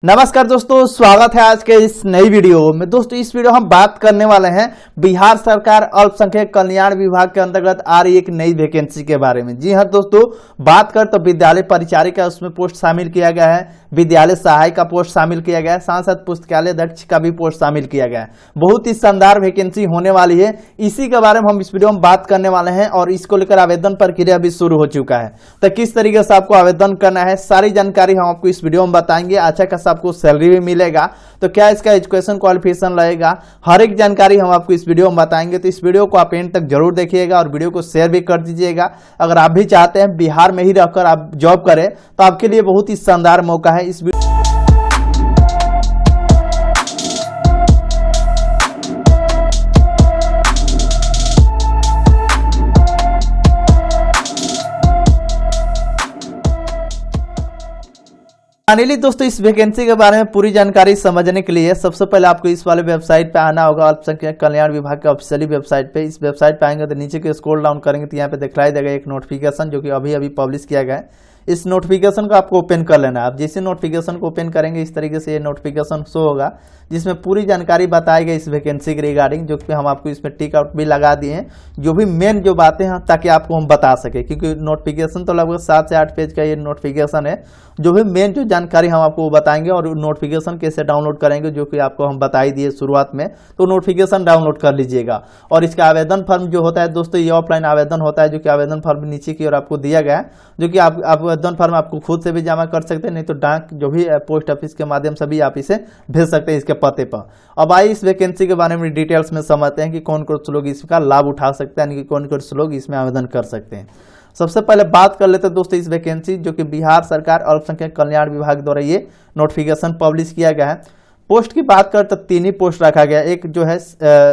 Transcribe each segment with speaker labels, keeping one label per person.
Speaker 1: नमस्कार दोस्तों, स्वागत है आज के इस नई वीडियो में। दोस्तों इस वीडियो हम बात करने वाले हैं बिहार सरकार अल्पसंख्यक कल्याण विभाग के अंतर्गत आ रही एक नई वैकेंसी के बारे में। जी हाँ दोस्तों, बात कर तो विद्यालय परिचारिका उसमें पोस्ट शामिल किया गया है, विद्यालय सहायक का पोस्ट शामिल किया गया है, साथ साथ पुस्तकालय अध्यक्ष का भी पोस्ट शामिल किया गया है। बहुत ही शानदार वैकेंसी होने वाली है, इसी के बारे में हम इस वीडियो में बात करने वाले हैं और इसको लेकर आवेदन प्रक्रिया भी शुरू हो चुका है। तो किस तरीके से आपको आवेदन करना है, सारी जानकारी हम आपको इस वीडियो में बताएंगे। अच्छा खासा आपको सैलरी भी मिलेगा, तो क्या इसका एजुकेशन क्वालिफिकेशन रहेगा, हर एक जानकारी हम आपको इस वीडियो में बताएंगे। तो इस वीडियो को आप एंड तक जरूर देखिएगा और वीडियो को शेयर भी कर दीजिएगा। अगर आप भी चाहते हैं बिहार में ही रहकर आप जॉब करें तो आपके लिए बहुत ही शानदार मौका है। इस फाइनली दोस्तों इस वैकेंसी के बारे में पूरी जानकारी समझने के लिए सबसे पहले आपको इस वाले वेबसाइट पे आना होगा, अल्पसंख्यक कल्याण विभाग के ऑफिशियली वेबसाइट पे। इस वेबसाइट पे आएंगे तो नीचे के स्क्रॉल डाउन करेंगे तो यहाँ पे दिखलाई देगा एक नोटिफिकेशन जो कि अभी अभी पब्लिश किया गया है। इस नोटिफिकेशन को आपको ओपन कर लेना है। आप जैसे नोटिफिकेशन को ओपन करेंगे इस तरीके से ये नोटिफिकेशन शो होगा जिसमें पूरी जानकारी बताई गई इस वैकेंसी के रिगार्डिंग, जो कि हम आपको इसमें टिक आउट भी लगा दिए हैं, जो भी मेन जो बातें हैं ताकि आपको हम बता सके। क्योंकि नोटिफिकेशन तो लगभग 7 से 8 पेज का ये नोटिफिकेशन है, जो भी मेन जो जानकारी हम आपको बताएंगे और नोटिफिकेशन कैसे डाउनलोड करेंगे जो कि आपको हम बता ही दिए शुरुआत में। तो नोटिफिकेशन डाउनलोड कर लीजिएगा। और इसका आवेदन फॉर्म जो होता है दोस्तों, ये ऑफलाइन आवेदन होता है, जो कि आवेदन फॉर्म नीचे की ओर आपको दिया गया है, जो कि आप आवेदन फॉर्म आपको खुद से भी जमा कर सकते हैं, नहीं तो डाक जो भी पोस्ट ऑफिस के माध्यम से भी आप इसे भेज सकते हैं इसके पते पर। अब आइए इस वैकेंसी के बारे में डिटेल्स में समझते हैं कि कौन कौन से लोग इसका लाभ उठा सकते हैं, यानी कि कौन कौन से लोग इसमें आवेदन कर सकते हैं। सबसे पहले बात कर लेते हैं दोस्तों इस वैकेंसी जो कि बिहार सरकार अल्पसंख्यक कल्याण विभाग द्वारा ये नोटिफिकेशन पब्लिश किया गया है। पोस्ट की बात करते तो 3 ही पोस्ट रखा गया। एक जो है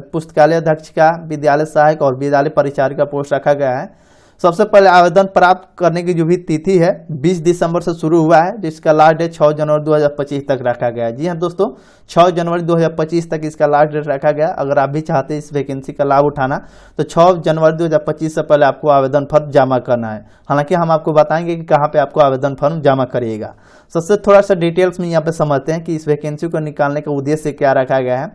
Speaker 1: पुस्तकालय अध्यक्ष का, विद्यालय सहायक और विद्यालय परिचारिका पोस्ट रखा गया है। सबसे पहले आवेदन प्राप्त करने की जो भी तिथि है 20 दिसंबर से शुरू हुआ है, जिसका लास्ट डेट 6 जनवरी 2025 तक रखा गया है। जी हाँ दोस्तों, 6 जनवरी 2025 तक इसका लास्ट डेट रखा गया। अगर आप भी चाहते हैं इस वैकेंसी का लाभ उठाना तो 6 जनवरी 2025 से पहले आपको आवेदन फॉर्म जमा करना है। हालांकि हम आपको बताएंगे कि कहाँ पे आपको आवेदन फॉर्म जमा करिएगा। सबसे थोड़ा सा डिटेल्स में यहाँ पे समझते हैं कि इस वैकेंसी को निकालने का उद्देश्य क्या रखा गया है।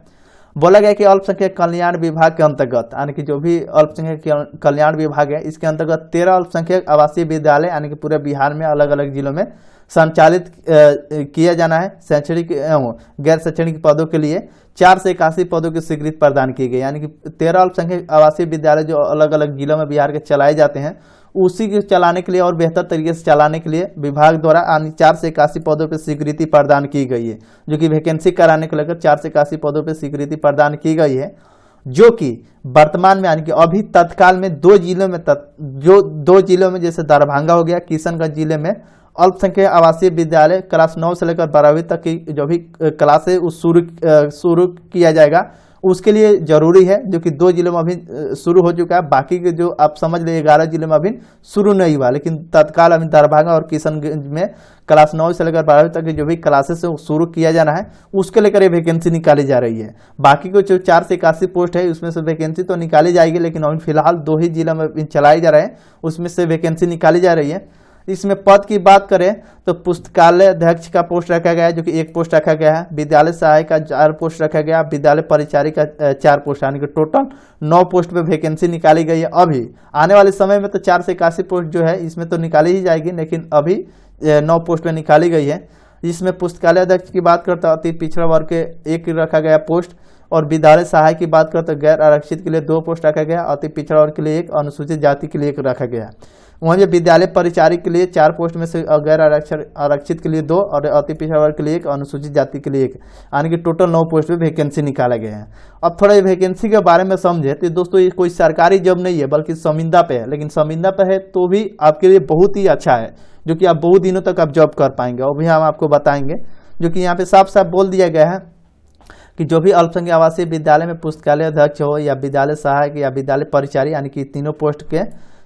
Speaker 1: बोला गया कि अल्पसंख्यक कल्याण विभाग के अंतर्गत, यानी कि जो भी अल्पसंख्यक कल्याण विभाग है इसके अंतर्गत 13 अल्पसंख्यक आवासीय विद्यालय यानी कि पूरे बिहार में अलग अलग जिलों में संचालित किया जाना है। शैक्षणिक एवं गैर शैक्षणिक पदों के लिए 4 से 81 पदों की स्वीकृति प्रदान की गई, यानी कि 13 अल्पसंख्यक आवासीय विद्यालय जो अलग अलग जिलों में बिहार के चलाए जाते हैं उसी के चलाने के लिए और बेहतर तरीके से चलाने के लिए विभाग द्वारा 4 से 81 पदों पर स्वीकृति प्रदान की गई है, जो कि वैकेंसी कराने को लेकर 4 से 81 पदों पर स्वीकृति प्रदान की गई है, जो कि वर्तमान में यानी कि अभी तत्काल में 2 जिलों में जैसे दरभंगा हो गया, किशनगंज जिले में अल्पसंख्यक आवासीय विद्यालय क्लास 9 से लेकर 12वीं तक की जो भी क्लास है उस शुरू किया जाएगा। उसके लिए जरूरी है, जो कि 2 जिलों में अभी शुरू हो चुका है, बाकी के जो आप समझ लीजिए 11 जिलों में अभी शुरू नहीं हुआ, लेकिन तत्काल अभी दरभंगा और किशनगंज में क्लास 9 से लेकर 12वीं तक की जो भी क्लासेस है शुरू किया जाना है, उसके लेकर ये वैकेंसी निकाली जा रही है। बाकी को जो 4 से 81 पोस्ट है उसमें से वैकेंसी तो निकाली जाएगी, लेकिन अभी फिलहाल 2 ही जिलों में चलाए जा रहे हैं, उसमें से वैकेंसी निकाली जा रही है। इसमें पद की बात करें तो पुस्तकालय अध्यक्ष का पोस्ट रखा गया है, जो कि 1 पोस्ट रखा गया है। विद्यालय सहायक का 4 पोस्ट रखा गया, विद्यालय परिचारिका 4 पोस्ट, यानी कि टोटल 9 पोस्ट पे वैकेंसी निकाली गई है। अभी आने वाले समय में तो 4 से 81 पोस्ट जो है इसमें तो निकाली ही जाएगी, लेकिन अभी 9 पोस्ट पे निकाली गई है। इसमें पुस्तकालय अध्यक्ष की बात करते अति पिछड़ा वर्ग के 1 रखा गया पोस्ट, और विद्यालय सहायक की बात करते गैर आरक्षित के लिए 2 पोस्ट रखा गया, अति पिछड़ा वर्ग के लिए 1, अनुसूचित जाति के लिए 1 रखा गया। वहीं विद्यालय परिचारिक के लिए 4 पोस्ट में से गैर आरक्षित के लिए 2 और अति पिछड़ा वर्ग के लिए 1, अनुसूचित जाति के लिए 1, यानी कि टोटल 9 पोस्ट पे वैकेंसी निकाला गया है। अब थोड़ा ये वैकेंसी के बारे में समझे तो दोस्तों ये कोई सरकारी जॉब नहीं है बल्कि संविदा पे है, लेकिन संविदा पे है तो भी आपके लिए बहुत ही अच्छा है, जो कि आप बहुत दिनों तक आप जॉब कर पाएंगे। और भी हम आपको बताएंगे, जो कि यहाँ पे साफ साफ बोल दिया गया है कि जो भी अल्पसंख्यक आवासीय विद्यालय में पुस्तकालय अध्यक्ष हो या विद्यालय सहायक या विद्यालय परिचारी, यानी कि तीनों पोस्ट के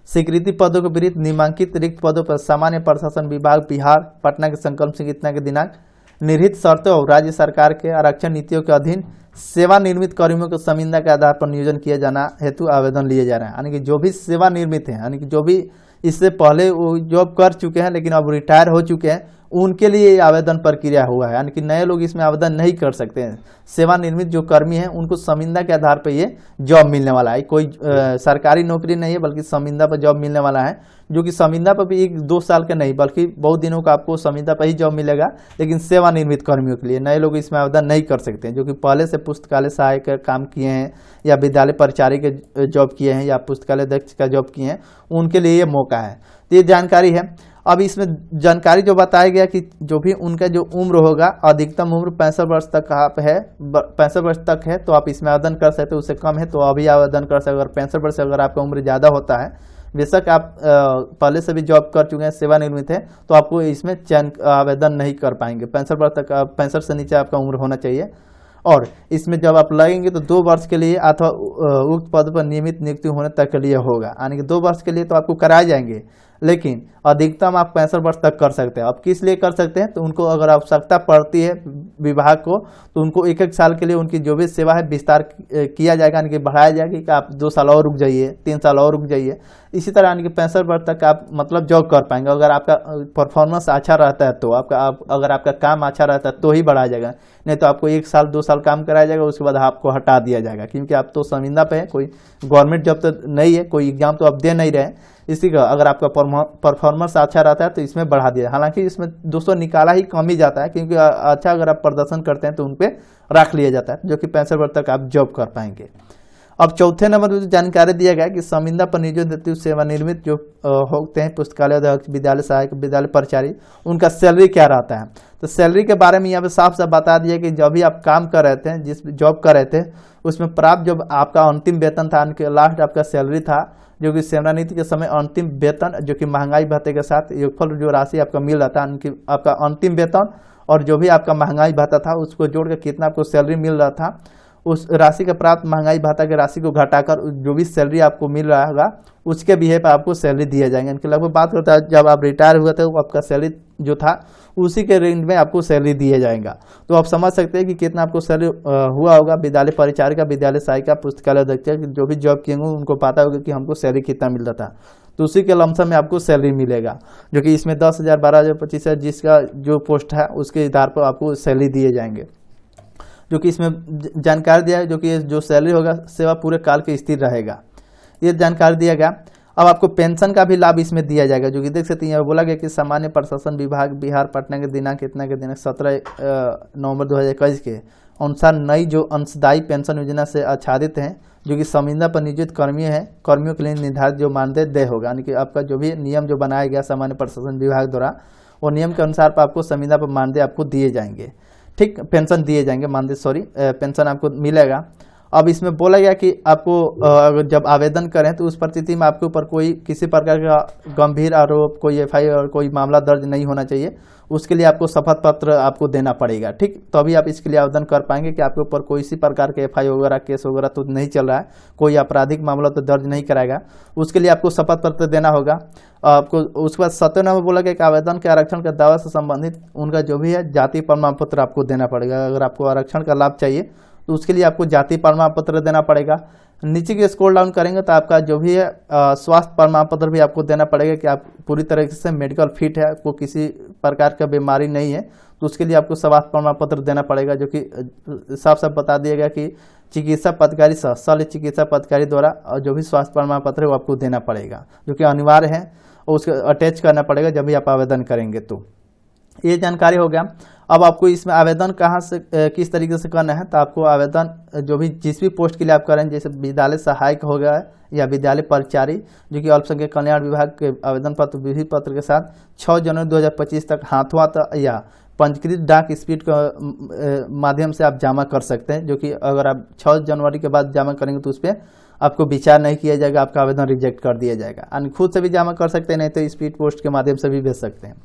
Speaker 1: स्वीकृति पदों के विरुद्ध निम्नलिखित रिक्त पदों पर सामान्य प्रशासन विभाग बिहार पटना के संकल्प संहिता के दिनांक निर्धारित शर्तों और राज्य सरकार के आरक्षण नीतियों के अधीन सेवानिवृत्त कर्मियों को संविदा के आधार पर नियोजन किया जाना हेतु आवेदन लिए जा रहे हैं। यानी कि जो भी सेवानिवृत्त हैं, यानी कि जो भी इससे पहले वो जॉब कर चुके हैं लेकिन अब रिटायर हो चुके हैं, उनके लिए ये आवेदन प्रक्रिया हुआ है, यानी कि नए लोग इसमें आवेदन नहीं कर सकते हैं। सेवानिवृत्त जो कर्मी हैं उनको संविदा के आधार पर ये जॉब मिलने वाला है, कोई सरकारी नौकरी नहीं है बल्कि संविदा पर जॉब मिलने वाला है, जो कि संविदा पर भी 1-2 साल का नहीं बल्कि बहुत दिनों का आपको संविदा पर ही जॉब मिलेगा। लेकिन सेवानिवृत्त कर्मियों के लिए नए लोग इसमें आवेदन नहीं कर सकते हैं, जो कि पहले से पुस्तकालय सहायक का काम किए हैं या विद्यालय परिचारी के जॉब किए हैं या पुस्तकालय अध्यक्ष का जॉब किए हैं, उनके लिए ये मौका है। तो ये जानकारी है। अब इसमें जानकारी जो बताया गया कि जो भी उनका जो उम्र होगा, अधिकतम उम्र 65 वर्ष तक आप है, 65 वर्ष तक है तो आप इसमें आवेदन कर सकते हो, उससे कम है तो अभी आवेदन कर सकते हो। अगर 65 वर्ष से अगर आपका उम्र ज़्यादा होता है, बेशक आप पहले से भी जॉब कर चुके हैं, सेवानिवृत्त है, तो आपको इसमें चयन आवेदन नहीं कर पाएंगे। 65 वर्ष तक 65 से नीचे आपका उम्र होना चाहिए। और इसमें जब आप लगेंगे तो 2 वर्ष के लिए अथवा उक्त पद पर नियमित नियुक्ति होने तक के लिए होगा, यानी कि 2 वर्ष के लिए तो आपको कराए जाएंगे, लेकिन अधिकतम आप 65 वर्ष तक कर सकते हैं। अब किस लिए कर सकते हैं, तो उनको अगर आवश्यकता पड़ती है विभाग को तो उनको 1-1 साल के लिए उनकी जो भी सेवा है विस्तार किया जाएगा, यानी कि बढ़ाया जाएगा कि आप 2 साल और रुक जाइए, 3 साल और रुक जाइए। इसी तरह यानी कि 65 वर्ष तक आप मतलब जॉब कर पाएंगे। अगर आपका परफॉर्मेंस अच्छा रहता है तो अगर आपका काम अच्छा रहता है तो ही बढ़ाया जाएगा, नहीं तो आपको 1 साल 2 साल काम कराया जाएगा, उसके बाद आपको हटा दिया जाएगा, क्योंकि आप तो संविदा पे है, कोई गवर्नमेंट जॉब तो नहीं है, कोई एग्जाम तो आप दे नहीं रहे। इसी का अगर आपका परफॉर्मेंस अच्छा रहता है तो इसमें बढ़ा दिया। हालांकि इसमें दोस्तों निकाला ही कम ही जाता है, क्योंकि अच्छा अगर आप प्रदर्शन करते हैं तो उन पर रख लिया जाता है, जो कि 65 वर्ष तक आप जॉब कर पाएंगे। अब चौथे नंबर पर जानकारी दिया गया कि संविदा पर नियोजित हेतु सेवानिवृत्त जो होते हैं पुस्तकालय अध्यक्ष, विद्यालय सहायक, विद्यालय परिचारी, उनका सैलरी क्या रहता है। तो सैलरी के बारे में यहाँ पे साफ साफ बता दिया कि जब भी आप काम कर रहे थे, जिस जॉब कर रहे थे, उसमें प्राप्त जब आपका अंतिम वेतन था, लास्ट आपका सैलरी था, जो कि सेवानिवृत्ति के समय अंतिम वेतन जो कि महंगाई भत्ते के साथ योगफल जो राशि आपका मिल रहा था, आपका अंतिम वेतन और जो भी आपका महंगाई भत्ता था उसको जोड़ के कितना आपको सैलरी मिल रहा था, उस राशि का प्राप्त महंगाई भत्ता की राशि को घटाकर जो भी सैलरी आपको मिल रहा होगा उसके बिहेव पर आपको सैलरी दिया जाएगा। इनके लगभग बात करता है जब आप रिटायर हुए थे वो आपका सैलरी जो था उसी के रेंज में आपको सैलरी दिया जाएगा। तो आप समझ सकते हैं कि कितना आपको सैलरी हुआ होगा। विद्यालय परिचारिका, विद्यालय सहायिका, पुस्तकालय अध्यक्ष जो भी जॉब किए होंगे उनको पता होगा कि हमको सैलरी कितना मिल रहा था, तो उसी के लमसम में आपको सैलरी मिलेगा, जो कि इसमें 10,000, 12,000, 25,000 जिसका जो पोस्ट है उसके आधार पर आपको सैलरी दिए जाएंगे। जो कि इसमें जानकारी दिया है, जो कि जो सैलरी होगा सेवा पूरे काल के स्थिर रहेगा, ये जानकारी दिया गया। अब आपको पेंशन का भी लाभ इसमें दिया जाएगा, जो कि देख सकते हैं बोला गया कि सामान्य प्रशासन विभाग बिहार पटना के दिनांक 17 नवंबर 2021 के अनुसार नई जो अंशदायी पेंशन योजना से आच्छादित हैं, जो कि संविदा पर नियोजित कर्मियों के लिए निर्धारित जो मानदेय देय होगा, यानी कि आपका जो भी नियम जो बनाया गया सामान्य प्रशासन विभाग द्वारा, वो नियम के अनुसार पर आपको संविदा पर मानदेय आपको दिए जाएंगे। ठीक, पेंशन दिए जाएंगे, मानदेय पेंशन आपको मिलेगा। अब इसमें बोला गया कि आपको जब आवेदन करें तो उस परिस्थिति में आपके ऊपर कोई किसी प्रकार का गंभीर आरोप, कोई एफआईआर, कोई मामला दर्ज नहीं होना चाहिए। उसके लिए आपको शपथ पत्र आपको देना पड़ेगा। ठीक, तो अभी आप इसके लिए आवेदन कर पाएंगे कि आपके ऊपर कोई सी प्रकार के एफआईआर वगैरह, केस वगैरह तो नहीं चल रहा है, कोई आपराधिक मामला तो दर्ज नहीं कराएगा। उसके लिए आपको शपथ पत्र देना होगा आपको। उसके बाद 7वें नंबर बोला गया कि आवेदन के आरक्षण के दावा से संबंधित उनका जो भी है जाति प्रमाण पत्र आपको देना पड़ेगा। अगर आपको आरक्षण का लाभ चाहिए तो उसके लिए आपको जाति प्रमाण पत्र देना पड़ेगा। नीचे की स्क्रॉल डाउन करेंगे तो आपका जो भी है स्वास्थ्य प्रमाण पत्र भी आपको देना पड़ेगा कि आप पूरी तरीके से मेडिकल फिट है, आपको किसी प्रकार का बीमारी नहीं है, तो उसके लिए आपको स्वास्थ्य प्रमाण पत्र देना पड़ेगा। जो कि साफ साफ बता दिया गया कि चिकित्सा पदाधिकारी सह शल्य चिकित्सा पदाधिकारी द्वारा जो भी स्वास्थ्य प्रमाण पत्र है वो आपको देना पड़ेगा, जो कि अनिवार्य है और उसको अटैच करना पड़ेगा जब भी आप आवेदन करेंगे। तो ये जानकारी हो गया। अब आपको इसमें आवेदन कहाँ से किस तरीके से करना है, तो आपको आवेदन जो भी जिस भी पोस्ट के लिए आप करें, जैसे विद्यालय सहायक हो गया या विद्यालय परिचारी, जो कि अल्पसंख्यक कल्याण विभाग के आवेदन पत्र विधि पत्र के साथ 6 जनवरी 2025 तक हाथों या पंजीकृत डाक स्पीड के माध्यम से आप जमा कर सकते हैं। जो कि अगर आप 6 जनवरी के बाद जमा करेंगे तो उस पर आपको विचार नहीं किया जाएगा, आपका आवेदन रिजेक्ट कर दिया जाएगा। यानी खुद से भी जमा कर सकते हैं, नहीं तो स्पीड पोस्ट के माध्यम से भी भेज सकते हैं।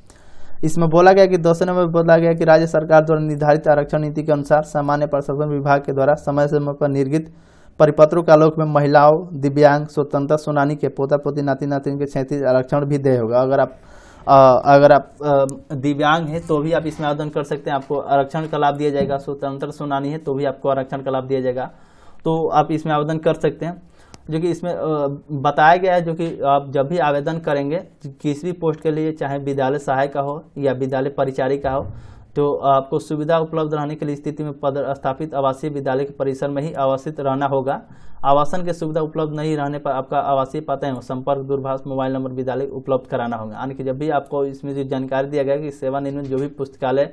Speaker 1: इसमें बोला गया कि 2 नंबर में बोला गया कि राज्य सरकार द्वारा निर्धारित आरक्षण नीति के अनुसार सामान्य प्रशासन विभाग के द्वारा समय समय पर निर्गत परिपत्रों के आलोक में महिलाओं, दिव्यांग, स्वतंत्रता सेनानी के पोता पोती, नाती नातिन के 37 आरक्षण भी देय होगा। अगर आप दिव्यांग हैं तो भी आप इसमें आवेदन कर सकते हैं, आपको आरक्षण का लाभ दिया जाएगा। स्वतंत्रता सेनानी है तो भी आपको आरक्षण का लाभ दिया जाएगा, तो आप इसमें आवेदन कर सकते हैं। जो कि इसमें बताया गया है, जो कि आप जब भी आवेदन करेंगे किसी भी पोस्ट के लिए, चाहे विद्यालय सहायक का हो या विद्यालय परिचारिका हो, तो आपको सुविधा उपलब्ध रहने की स्थिति में पदस्थापित आवासीय विद्यालय के परिसर में ही आवासित रहना होगा। आवासन की सुविधा उपलब्ध नहीं रहने पर आपका आवासीय पता एवं संपर्क दूरभाष मोबाइल नंबर विद्यालय उपलब्ध कराना होगा। यानी कि जब भी आपको इसमें जो जानकारी दिया गया कि सेवानिवृत्त जो भी पुस्तकालय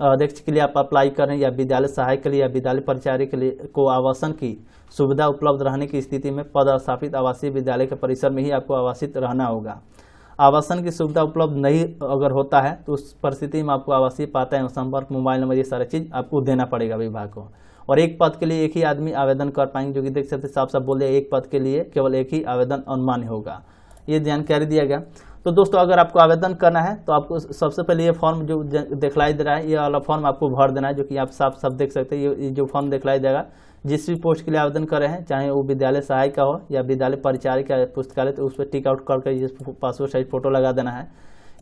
Speaker 1: अध्यक्ष के लिए आप अप्लाई कर रहे हैं या विद्यालय सहायक के लिए या विद्यालय परिचारिका के लिए को आवासन की सुविधा उपलब्ध रहने की स्थिति में पदस्थापित आवासीय विद्यालय के परिसर में ही आपको आवासित रहना होगा। आवासन की सुविधा उपलब्ध नहीं अगर होता है तो उस परिस्थिति में आपको आवासीय पता एवं संपर्क मोबाइल नंबर ये सारा चीज़ आपको देना पड़ेगा विभाग को। और एक पद के लिए एक ही आदमी आवेदन कर पाएंगे, जो कि देख सकते साफ साफ बोले एक पद के लिए केवल एक ही आवेदन अनुमान्य होगा, ये जानकारी दिया गया। तो दोस्तों अगर आपको आवेदन करना है तो आपको सबसे पहले ये फॉर्म जो दिखलाई दे रहा है, ये वाला फॉर्म आपको भर देना है, जो कि आप साफ साफ देख सकते हैं। ये जो फॉर्म दिखलाई देगा, जिस भी पोस्ट के लिए आवेदन कर रहे हैं, चाहे वो विद्यालय सहायक का हो या विद्यालय परिचारिका या पुस्तकालय, तो उस पर टिक आउट करके पासपोर्ट साइज फोटो लगा देना है।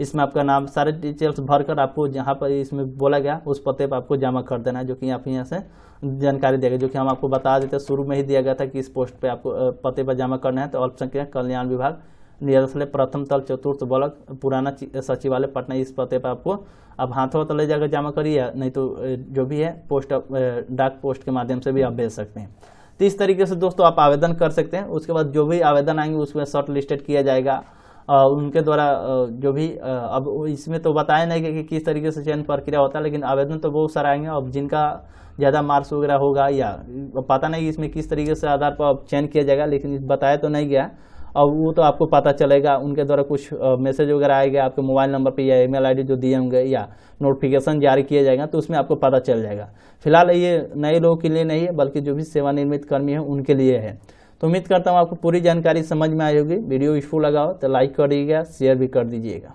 Speaker 1: इसमें आपका नाम सारे डिटेल्स भरकर आपको जहाँ पर इसमें बोला गया उस पते पर आपको जमा कर देना है, जो कि आप यहाँ से जानकारी देगा, जो कि हम आपको बता देते शुरू में ही दिया गया था कि इस पोस्ट पे आपको पते पर जमा करना है। तो अल्पसंख्यक कल्याण विभाग, निरसले प्रथम तल चतुर्थ ब्लॉक, पुराना सचिवालय पटना, इस पते पर आपको अब हाथों हाथ ले जाकर जमा करिए, नहीं तो जो भी है पोस्ट डाक पोस्ट के माध्यम से भी आप भेज सकते हैं। तो इस तरीके से दोस्तों आप आवेदन कर सकते हैं। उसके बाद जो भी आवेदन आएंगे उसमें शॉर्ट लिस्टेड किया जाएगा उनके द्वारा, जो भी अब इसमें तो बताया नहीं कि किस तरीके से चयन प्रक्रिया होता है, लेकिन आवेदन तो बहुत सारा आएंगे। अब जिनका ज़्यादा मार्क्स वगैरह होगा या पता नहीं इसमें किस तरीके से आधार पर चयन किया जाएगा, लेकिन बताया तो नहीं गया। अब वो तो आपको पता चलेगा, उनके द्वारा कुछ मैसेज वगैरह आएगा आपके मोबाइल नंबर पे या ईमेल आईडी जो दिए होंगे या नोटिफिकेशन जारी किया जाएगा, तो उसमें आपको पता चल जाएगा। फिलहाल ये नए लोगों के लिए नहीं है, बल्कि जो भी सेवानिवृत्त कर्मी है उनके लिए है। तो उम्मीद करता हूँ आपको पूरी जानकारी समझ में आई होगी। वीडियो यूजफुल लगा हो तो लाइक कर दीजिएगा, शेयर भी कर दीजिएगा।